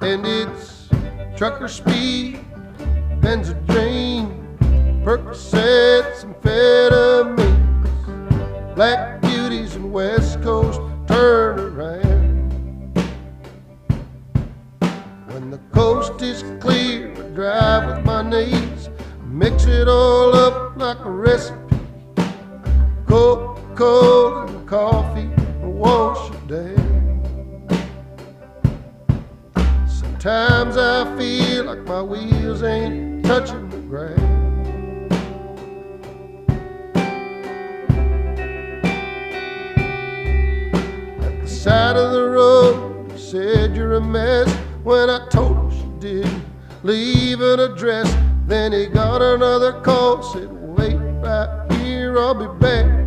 and it's trucker speed, Benzedrine, Percocets, amphetamines, black beauties and West Coast turnaround. When the coast is clear, I drive with my knees, mix it all up like a recipe. Coca-Cola and coffee and wash it down. Sometimes I feel like my wheels ain't touching the ground. At the side of the road, she said you're a mess. When I told her she didn't leave an address, then he got another call, said wait right here, I'll be back.